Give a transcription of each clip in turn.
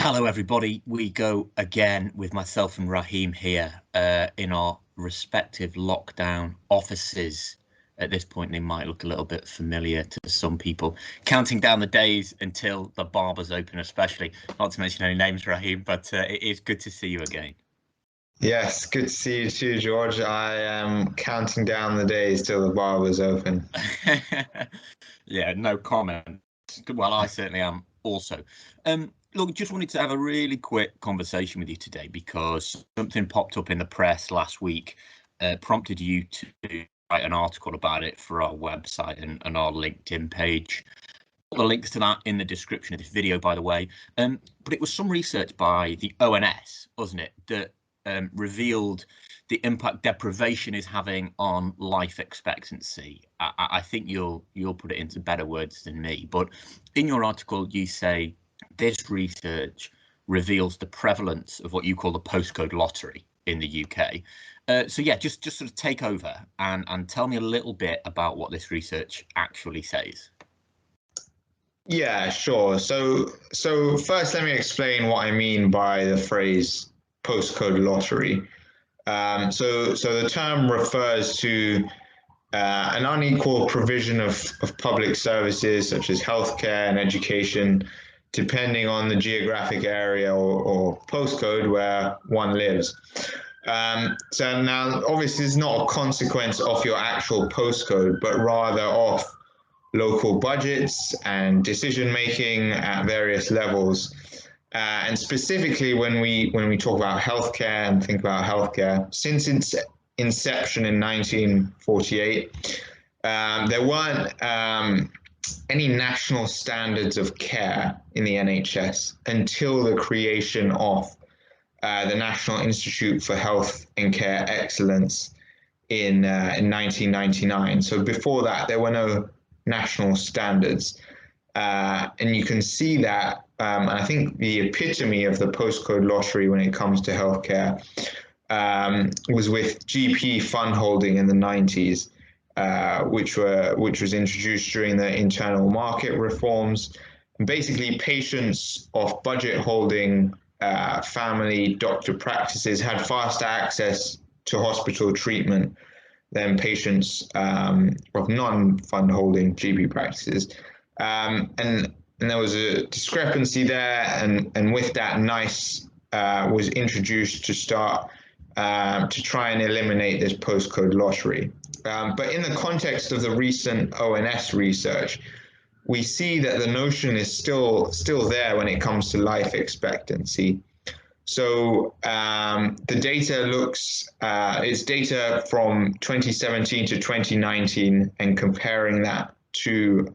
Hello, everybody. We go again with myself and Rahim here in our respective lockdown offices. At this point, they might look a little bit familiar to some people, counting down the days until the barbers open, especially. Not to mention any names, Rahim, but it is good to see you again. Yes, good to see you too, George. I am counting down the days till the barbers open. Yeah, no comment. Well, I certainly am also. Look, just wanted to have a really quick conversation with you today because something popped up in the press last week, prompted you to write an article about it for our website and our LinkedIn page. All the links to that in the description of this video, by the way. But it was some research by the ONS, wasn't it, that revealed the impact deprivation is having on life expectancy. I think you'll put it into better words than me, but in your article you say this research reveals the prevalence of what you call the postcode lottery in the UK. So yeah, just sort of take over and tell me a little bit about what this research actually says. Yeah, sure. So first, let me explain what I mean by the phrase postcode lottery. So the term refers to an unequal provision of public services such as healthcare and education, depending on the geographic area or postcode where one lives. So now, obviously, it's not a consequence of your actual postcode, but rather of local budgets and decision making at various levels. And specifically, when we talk about healthcare and think about healthcare, since its inception in 1948, there weren't any national standards of care in the NHS until the creation of the National Institute for Health and Care Excellence in 1999. So before that, there were no national standards. And you can see that, and I think the epitome of the postcode lottery when it comes to healthcare was with GP fund holding in the 90s, which was introduced during the internal market reforms. And basically, patients of budget holding family doctor practices had faster access to hospital treatment than patients of non-fund holding GP practices. And there was a discrepancy there, and with that, NICE was introduced to start to try and eliminate this postcode lottery. But in the context of the recent ONS research, we see that the notion is still there when it comes to life expectancy. So the data it's data from 2017 to 2019, and comparing that to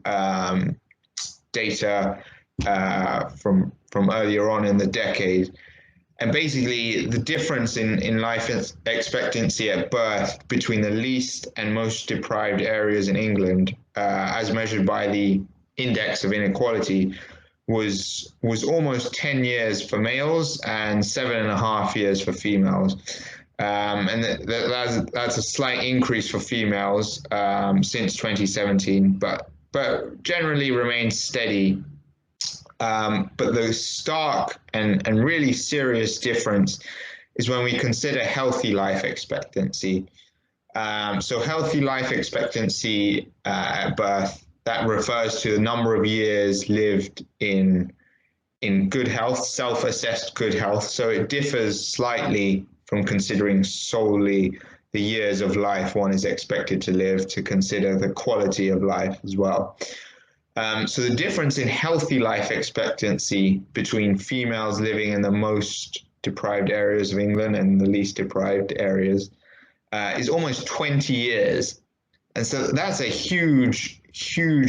data from earlier on in the decade. And basically, the difference in life expectancy at birth between the least and most deprived areas in England, as measured by the Index of Inequality, was almost 10 years for males and 7.5 years for females. And that's a slight increase for females since 2017, but generally remains steady. But the stark and really serious difference is when we consider healthy life expectancy. So healthy life expectancy at birth, that refers to the number of years lived in good health, self-assessed good health. So it differs slightly from considering solely the years of life one is expected to live, to consider the quality of life as well. So the difference in healthy life expectancy between females living in the most deprived areas of England and the least deprived areas is almost 20 years. And so that's a huge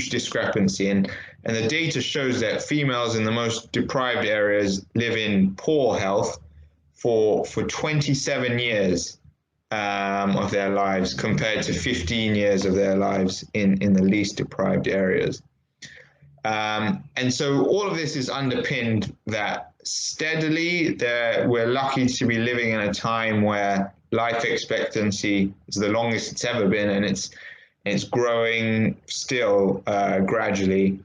discrepancy. And the data shows that females in the most deprived areas live in poor health for 27 years of their lives, compared to 15 years of their lives in the least deprived areas. And so all of this is underpinned that steadily we're lucky to be living in a time where life expectancy is the longest it's ever been, and it's growing still gradually.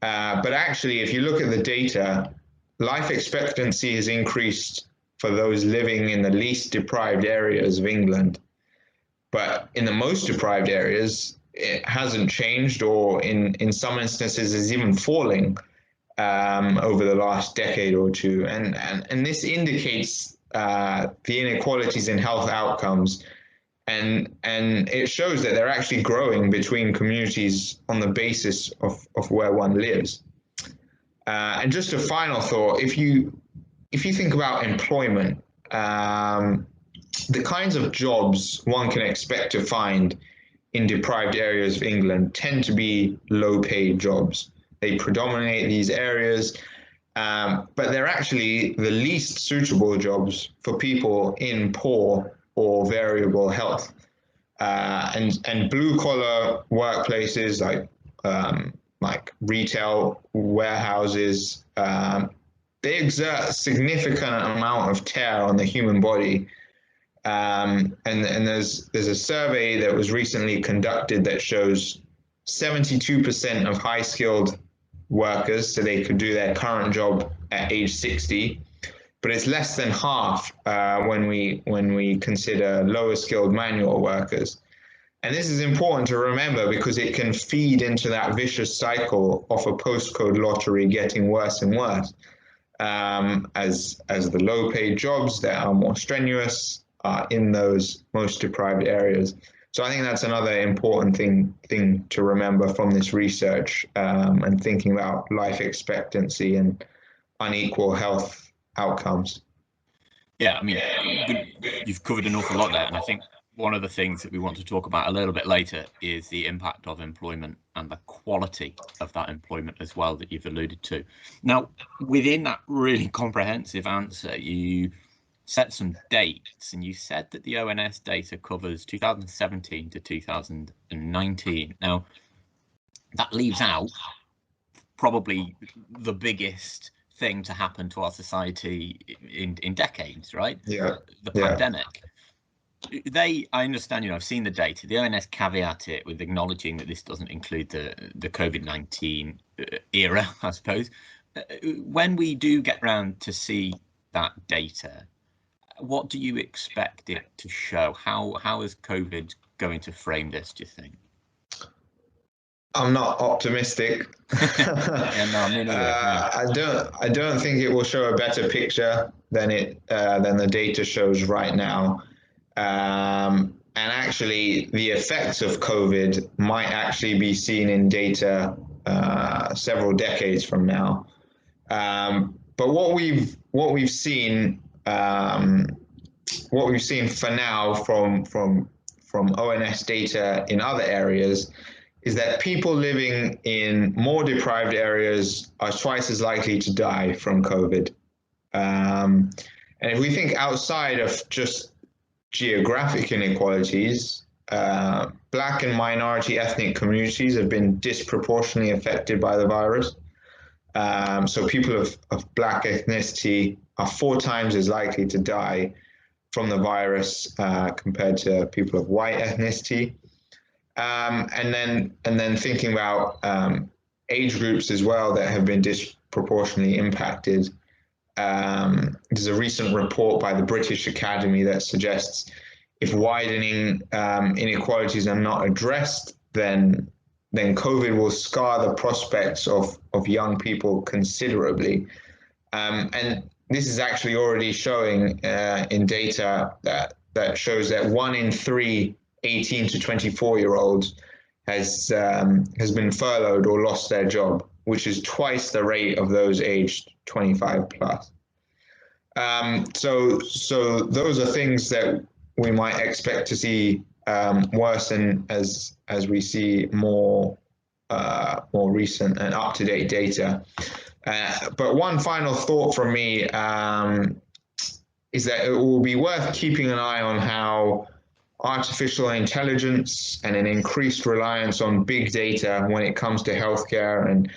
But actually, if you look at the data, life expectancy has increased for those living in the least deprived areas of England, but in the most deprived areas, it hasn't changed, or in some instances is even falling over the last decade or two. And this indicates the inequalities in health outcomes, and it shows that they're actually growing between communities on the basis of where one lives. And just a final thought, if you think about employment, the kinds of jobs one can expect to find in deprived areas of England tend to be low-paid jobs. They predominate these areas, but they're actually the least suitable jobs for people in poor or variable health. And blue-collar workplaces like retail warehouses, they exert a significant amount of tear on the human body. And there's a survey that was recently conducted that shows 72% of high-skilled workers, so they could do their current job at age 60, but it's less than half when we consider lower-skilled manual workers. And this is important to remember because it can feed into that vicious cycle of a postcode lottery getting worse and worse as the low-paid jobs that are more strenuous are in those most deprived areas. So I think that's another important thing to remember from this research, and thinking about life expectancy and unequal health outcomes. Yeah, I mean, you've covered an awful lot there, and I think one of the things that we want to talk about a little bit later is the impact of employment and the quality of that employment as well that you've alluded to. Now, within that really comprehensive answer, you set some dates, and you said that the ONS data covers 2017 to 2019. Now, that leaves out probably the biggest thing to happen to our society in decades, right? Yeah. The pandemic. I understand, I've seen the data. The ONS caveat it with acknowledging that this doesn't include the COVID-19 era, I suppose. When we do get round to see that data, what do you expect it to show? How is COVID going to frame this, do you think? I'm not optimistic. Yeah, no, me neither. I don't think it will show a better picture than the data shows right now. And actually, the effects of COVID might actually be seen in data several decades from now. But what we've seen for now from ONS data in other areas is that people living in more deprived areas are twice as likely to die from COVID. And if we think outside of just geographic inequalities, Black and minority ethnic communities have been disproportionately affected by the virus. So people of Black ethnicity are 4 times as likely to die from the virus compared to people of white ethnicity. And then thinking about age groups as well that have been disproportionately impacted. There's a recent report by the British Academy that suggests if widening inequalities are not addressed, then COVID will scar the prospects of young people considerably. And this is actually already showing in data that shows that 1 in 3 18 to 24-year-olds has been furloughed or lost their job, which is twice the rate of those aged 25 plus. So those are things that we might expect to see worsen as we see more recent and up-to-date data. But one final thought from me is that it will be worth keeping an eye on how artificial intelligence and an increased reliance on big data when it comes to healthcare and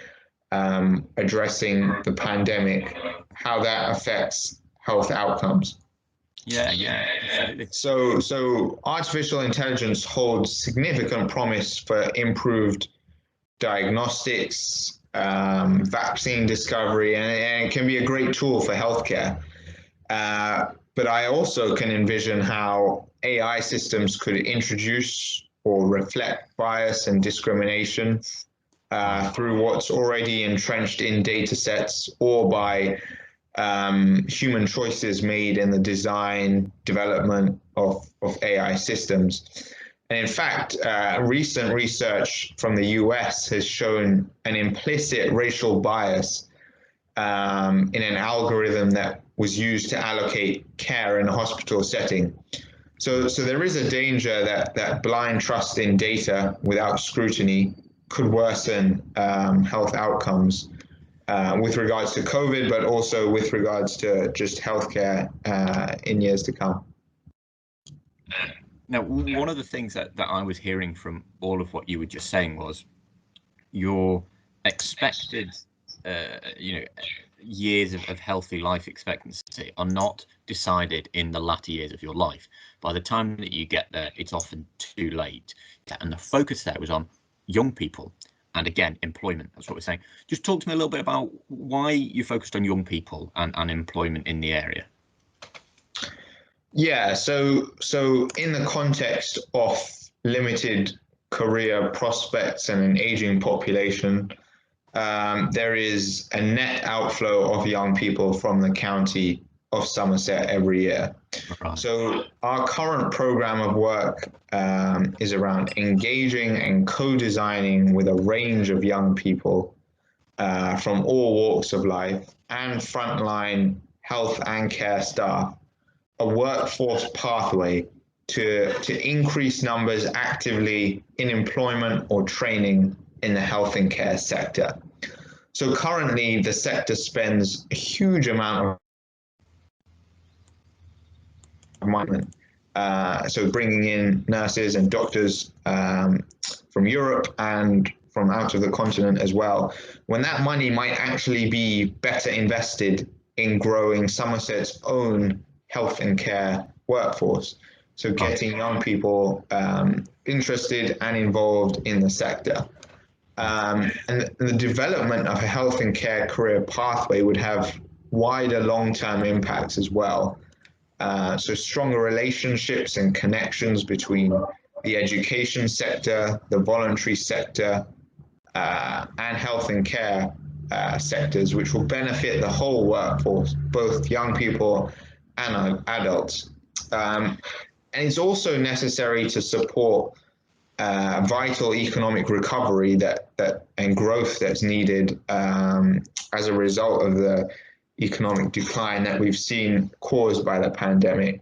addressing the pandemic, how that affects health outcomes. Yeah, absolutely. So artificial intelligence holds significant promise for improved diagnostics, vaccine discovery, and it can be a great tool for healthcare. But I also can envision how AI systems could introduce or reflect bias and discrimination through what's already entrenched in data sets, or by human choices made in the design, development of AI systems. And in fact, recent research from the US has shown an implicit racial bias in an algorithm that was used to allocate care in a hospital setting. So there is a danger that blind trust in data without scrutiny could worsen health outcomes with regards to COVID, but also with regards to just healthcare in years to come. Now, one of the things that I was hearing from all of what you were just saying was your expected, years of healthy life expectancy are not decided in the latter years of your life. By the time that you get there, it's often too late. And the focus there was on young people. And again, employment, that's what we're saying. Just talk to me a little bit about why you focused on young people and employment in the area. Yeah, so in the context of limited career prospects and an aging population, there is a net outflow of young people from the county of Somerset every year. Right. So our current program of work is around engaging and co-designing with a range of young people from all walks of life and frontline health and care staff, a workforce pathway to increase numbers actively in employment or training in the health and care sector. So currently the sector spends a huge amount of money. So bringing in nurses and doctors from Europe and from out of the continent as well, when that money might actually be better invested in growing Somerset's own health and care workforce. So getting young people interested and involved in the sector. And the development of a health and care career pathway would have wider long-term impacts as well. So stronger relationships and connections between the education sector, the voluntary sector, and health and care sectors, which will benefit the whole workforce, both young people and adults. And it's also necessary to support vital economic recovery and growth that's needed as a result of the economic decline that we've seen caused by the pandemic.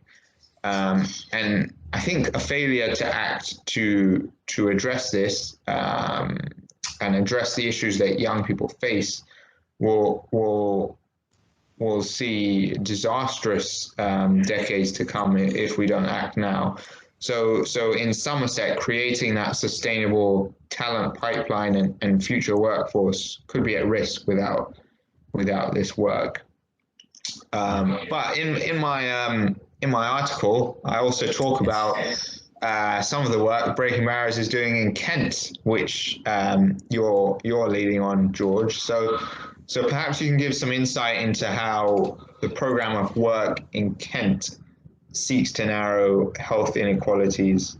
And I think a failure to act to address this and address the issues that young people face will see disastrous decades to come if we don't act now. So in Somerset, creating that sustainable talent pipeline and future workforce could be at risk without this work. But in my article, I also talk about some of the work Breaking Barriers is doing in Kent, which you're leading on, George. So perhaps you can give some insight into how the program of work in Kent seeks to narrow health inequalities.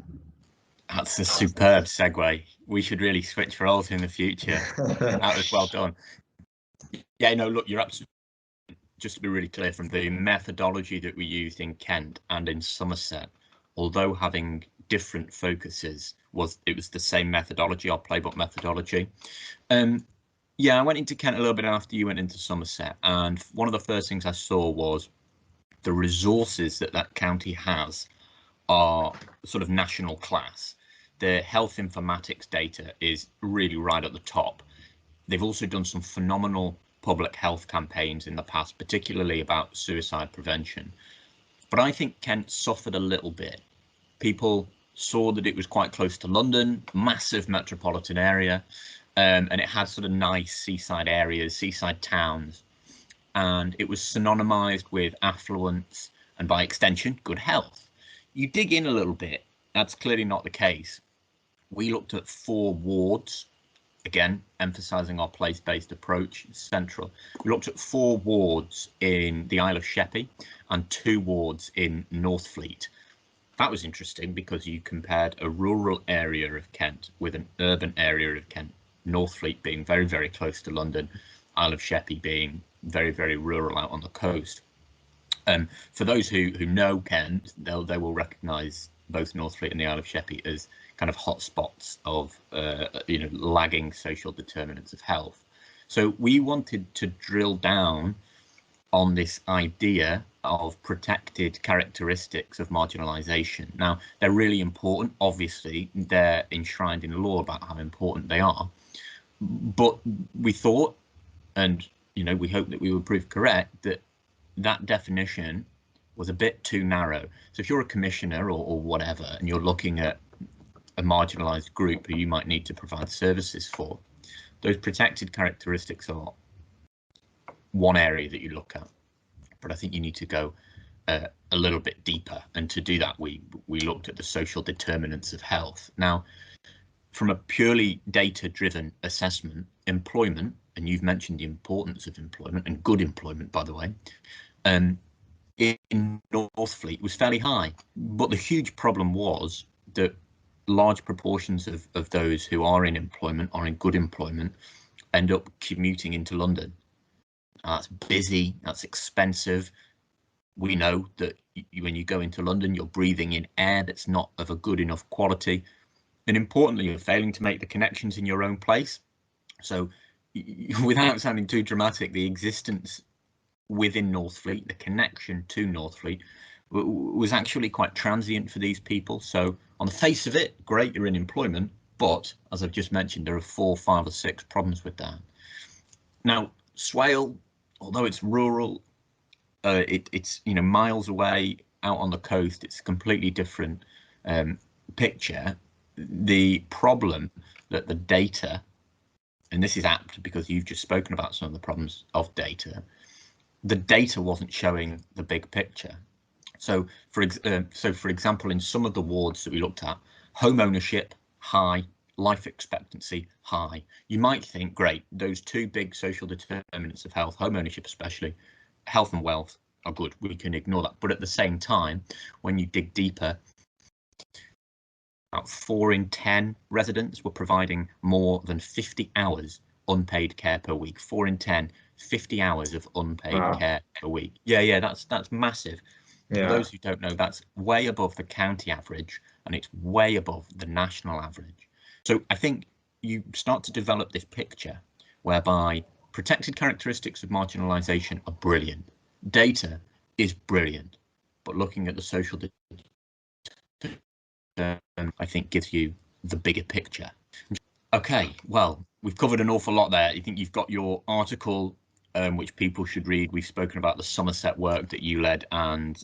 That's a superb segue. We should really switch roles in the future. That was well done. Yeah, no, look, you're absolutely, just to be really clear, from the methodology that we used in Kent and in Somerset, although having different focuses, it was the same methodology, our playbook methodology. Yeah, I went into Kent a little bit after you went into Somerset, and one of the first things I saw was the resources that county has are sort of national class. The health informatics data is really right at the top. They've also done some phenomenal public health campaigns in the past, particularly about suicide prevention. But I think Kent suffered a little bit. People saw that it was quite close to London, massive metropolitan area, and it had sort of nice seaside areas, seaside towns, and it was synonymized with affluence and by extension, good health. You dig in a little bit, that's clearly not the case. We looked at 4 wards again, emphasising our place-based approach, central. We looked at 4 wards in the Isle of Sheppey and 2 wards in Northfleet. That was interesting because you compared a rural area of Kent with an urban area of Kent, Northfleet being very, very close to London, Isle of Sheppey being very, very rural out on the coast. For those who know Kent, they will recognise both Northfleet and the Isle of Sheppey as kind of hotspots of lagging social determinants of health. So we wanted to drill down on this idea of protected characteristics of marginalisation. Now, they're really important. Obviously, they're enshrined in law about how important they are. But we thought, and we hope that we will prove correct, that definition was a bit too narrow. So if you're a commissioner or whatever, and you're looking at a marginalised group who you might need to provide services for, those protected characteristics are one area that you look at. But I think you need to go a little bit deeper, and to do that we looked at the social determinants of health. Now, from a purely data-driven assessment, employment, and you've mentioned the importance of employment, and good employment, by the way, in Northfleet was fairly high. But the huge problem was that large proportions of those who are in employment, are in good employment, end up commuting into London. That's busy, that's expensive. We know that when you go into London, you're breathing in air that's not of a good enough quality. And importantly, you're failing to make the connections in your own place. So without sounding too dramatic, the existence within Northfleet, the connection to Northfleet, was actually quite transient for these people. So on the face of it, great, you're in employment, but as I've just mentioned, there are 4, 5 or 6 problems with that. Now, Swale, although it's rural, it's miles away out on the coast, it's a completely different picture. The problem that the data, and this is apt because you've just spoken about some of the problems of data, the data wasn't showing the big picture. So for example, in some of the wards that we looked at, home ownership high, life expectancy high. You might think, great, those 2 big social determinants of health, home ownership especially, health and wealth, are good, we can ignore that. But at the same time, when you dig deeper, about 4 in 10 residents were providing more than 50 hours unpaid care per week. 4 in 10, 50 hours of unpaid care per week. Yeah, that's massive. Yeah. For those who don't know, that's way above the county average, and it's way above the national average. So I think you start to develop this picture whereby protected characteristics of marginalisation are brilliant. Data is brilliant, but looking at the social I think gives you the bigger picture. Okay, well, we've covered an awful lot there. I think you've got your article, which people should read. We've spoken about the Somerset work that you led, and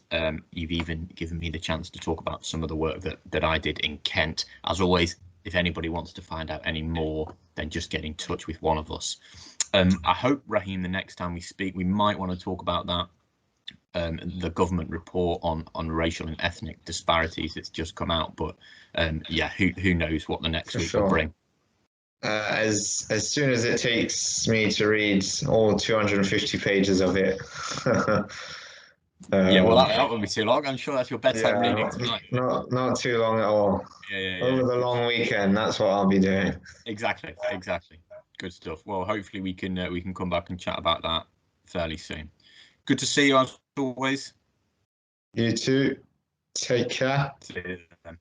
you've even given me the chance to talk about some of the work that I did in Kent. As always, if anybody wants to find out any more, then just get in touch with one of us. I hope, Rahim, the next time we speak, we might want to talk about that. The government report on racial and ethnic disparities that's just come out, but yeah, who knows what the next week will bring. As soon as it takes me to read all 250 pages of it. Yeah, well, that won't be too long. I'm sure that's your bedtime reading tonight. Not too long at all. Yeah. Over the long weekend, that's what I'll be doing. Exactly. Good stuff. Well, hopefully we can come back and chat about that fairly soon. Good to see you as always. You too. Take care. See you then.